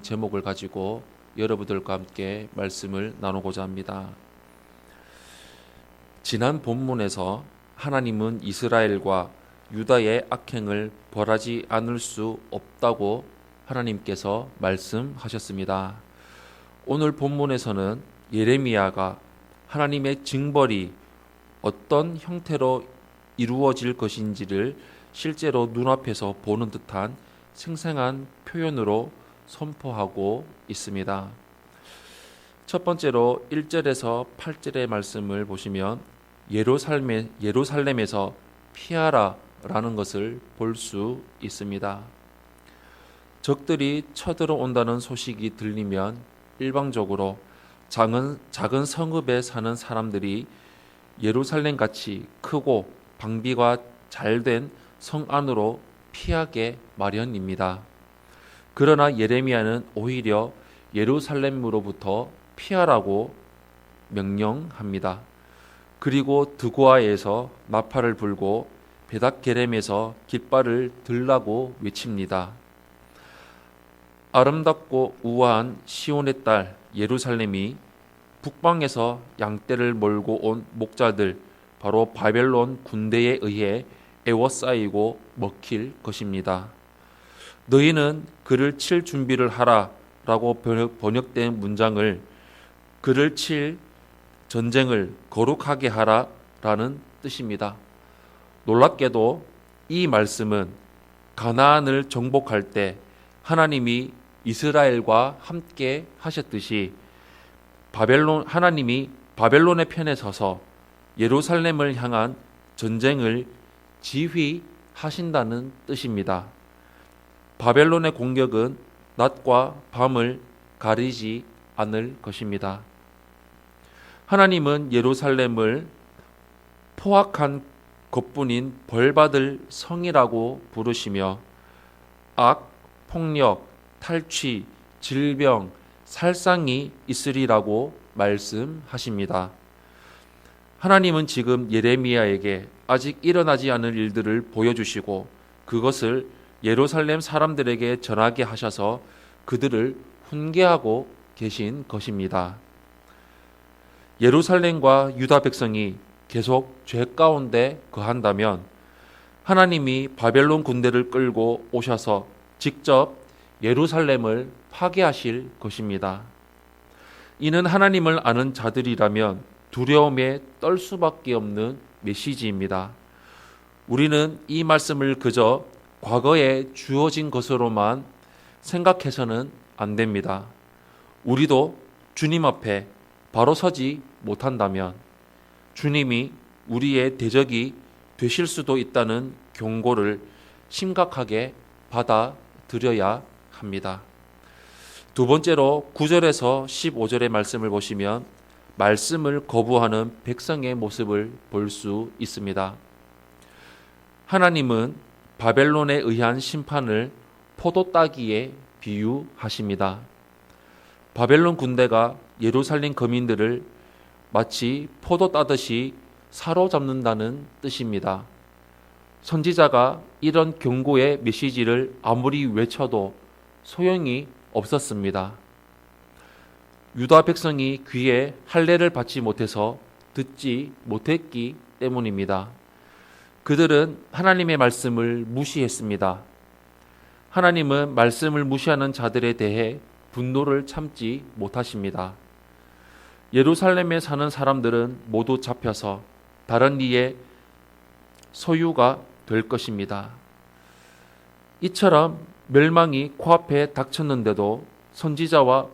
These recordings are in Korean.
제목을 가지고 여러분들과 함께 말씀을 나누고자 합니다. 지난 본문에서 하나님은 이스라엘과 유다의 악행을 벌하지 않을 수 없다고 하나님께서 말씀하셨습니다. 오늘 본문에서는 예레미야가 하나님의 징벌이 어떤 형태로 이루어질 것인지를 실제로 눈앞에서 보는 듯한 생생한 표현으로 선포하고 있습니다. 첫 번째로 1절에서 8절의 말씀을 보시면 예루살렘에서 피하라 라는 것을 볼 수 있습니다. 적들이 쳐들어온다는 소식이 들리면 일방적으로 작은 성읍에 사는 사람들이 예루살렘같이 크고 방비가 잘된 성 안으로 피하게 마련입니다. 그러나 예레미야는 오히려 예루살렘으로부터 피하라고 명령합니다. 그리고 드고아에서 나팔을 불고 베닥게렘에서 깃발을 들라고 외칩니다. 아름답고 우아한 시온의 딸 예루살렘이 북방에서 양떼를 몰고 온 목자들, 바로 바벨론 군대에 의해 애워싸이고 먹힐 것입니다. 너희는 그를 칠 준비를 하라 라고 번역된 문장을 그를 칠 전쟁을 거룩하게 하라 라는 뜻입니다. 놀랍게도 이 말씀은 가나안을 정복할 때 하나님이 이스라엘과 함께 하셨듯이 하나님이 바벨론의 편에 서서 예루살렘을 향한 전쟁을 지휘하신다는 뜻입니다. 바벨론의 공격은 낮과 밤을 가리지 않을 것입니다. 하나님은 예루살렘을 포악한 것뿐인 벌받을 성이라고 부르시며 악, 폭력, 탈취, 질병, 살상이 있으리라고 말씀하십니다. 하나님은 지금 예레미야에게 아직 일어나지 않은 일들을 보여주시고 그것을 예루살렘 사람들에게 전하게 하셔서 그들을 훈계하고 계신 것입니다. 예루살렘과 유다 백성이 계속 죄 가운데 거한다면 하나님이 바벨론 군대를 끌고 오셔서 직접 예루살렘을 파괴하실 것입니다. 이는 하나님을 아는 자들이라면 두려움에 떨 수밖에 없는 메시지입니다. 우리는 이 말씀을 그저 과거에 주어진 것으로만 생각해서는 안 됩니다. 우리도 주님 앞에 바로 서지 못한다면 주님이 우리의 대적이 되실 수도 있다는 경고를 심각하게 받아들여야 합니다. 두 번째로 9절에서 15절의 말씀을 보시면 말씀을 거부하는 백성의 모습을 볼 수 있습니다. 하나님은 바벨론에 의한 심판을 포도 따기에 비유하십니다. 바벨론 군대가 예루살렘 거민들을 마치 포도 따듯이 사로잡는다는 뜻입니다. 선지자가 이런 경고의 메시지를 아무리 외쳐도 소용이 없었습니다. 유다 백성이 귀에 할례를 받지 못해서 듣지 못했기 때문입니다. 그들은 하나님의 말씀을 무시했습니다. 하나님은 말씀을 무시하는 자들에 대해 분노를 참지 못하십니다. 예루살렘에 사는 사람들은 모두 잡혀서 다른 이의 소유가 될 것입니다. 이처럼 멸망이 코앞에 닥쳤는데도 선지자와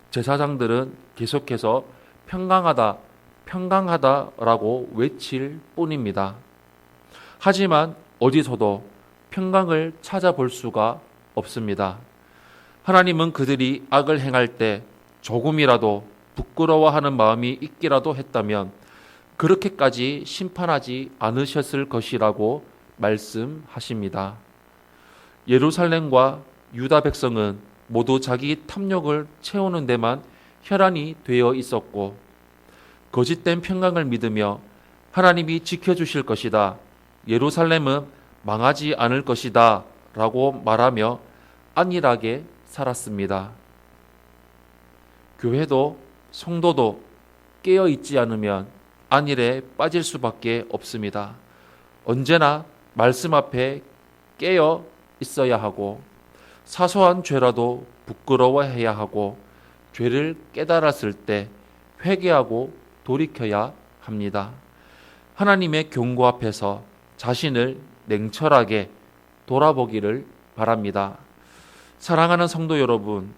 제사장들은 계속해서 평강하다라고 외칠 뿐입니다. 하지만 어디서도 평강을 찾아볼 수가 없습니다. 하나님은 그들이 악을 행할 때 조금이라도 부끄러워하는 마음이 있기라도 했다면 그렇게까지 심판하지 않으셨을 것이라고 말씀하십니다. 예루살렘과 유다 백성은 모두 자기 탐욕을 채우는 데만 혈안이 되어 있었고 거짓된 평강을 믿으며 하나님이 지켜주실 것이다, 예루살렘은 망하지 않을 것이다 라고 말하며 안일하게 살았습니다. 교회도 성도도 깨어 있지 않으면 안일에 빠질 수밖에 없습니다. 언제나 말씀 앞에 깨어 있어야 하고 사소한 죄라도 부끄러워해야 하고 죄를 깨달았을 때 회개하고 돌이켜야 합니다. 하나님의 경고 앞에서 자신을 냉철하게 돌아보기를 바랍니다. 사랑하는 성도 여러분,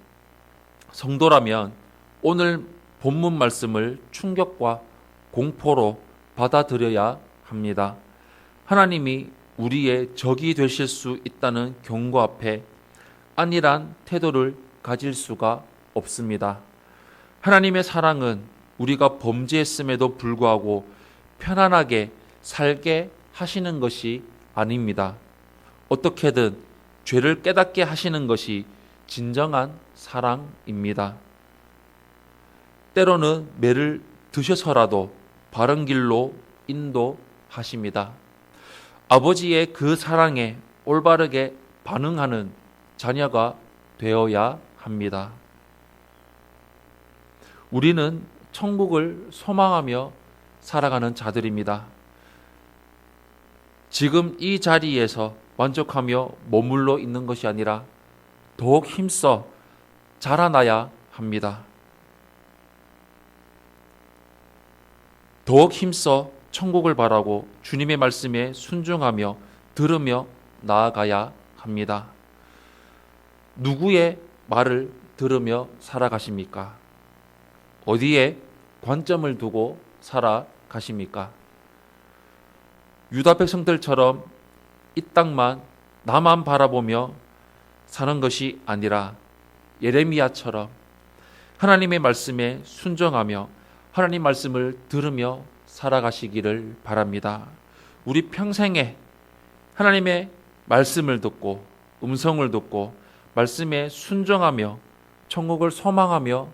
성도라면 오늘 본문 말씀을 충격과 공포로 받아들여야 합니다. 하나님이 우리의 적이 되실 수 있다는 경고 앞에 안일한 태도를 가질 수가 없습니다. 하나님의 사랑은 우리가 범죄했음에도 불구하고 편안하게 살게 하시는 것이 아닙니다. 어떻게든 죄를 깨닫게 하시는 것이 진정한 사랑입니다. 때로는 매를 드셔서라도 바른 길로 인도하십니다. 아버지의 그 사랑에 올바르게 반응하는 자녀가 되어야 합니다. 우리는 천국을 소망하며 살아가는 자들입니다. 지금 이 자리에서 만족하며 머물러 있는 것이 아니라 더욱 힘써 자라나야 합니다. 더욱 힘써 천국을 바라고 주님의 말씀에 순종하며 들으며 나아가야 합니다. 누구의 말을 들으며 살아가십니까? 어디에 관점을 두고 살아가십니까? 유다 백성들처럼 이 땅만 나만 바라보며 사는 것이 아니라 예레미야처럼 하나님의 말씀에 순종하며 하나님 말씀을 들으며 살아가시기를 바랍니다. 우리 평생에 하나님의 말씀을 듣고 음성을 듣고 말씀에 순종하며 천국을 소망하며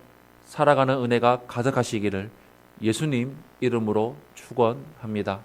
살아가는 은혜가 가득하시기를 예수님 이름으로 축원합니다.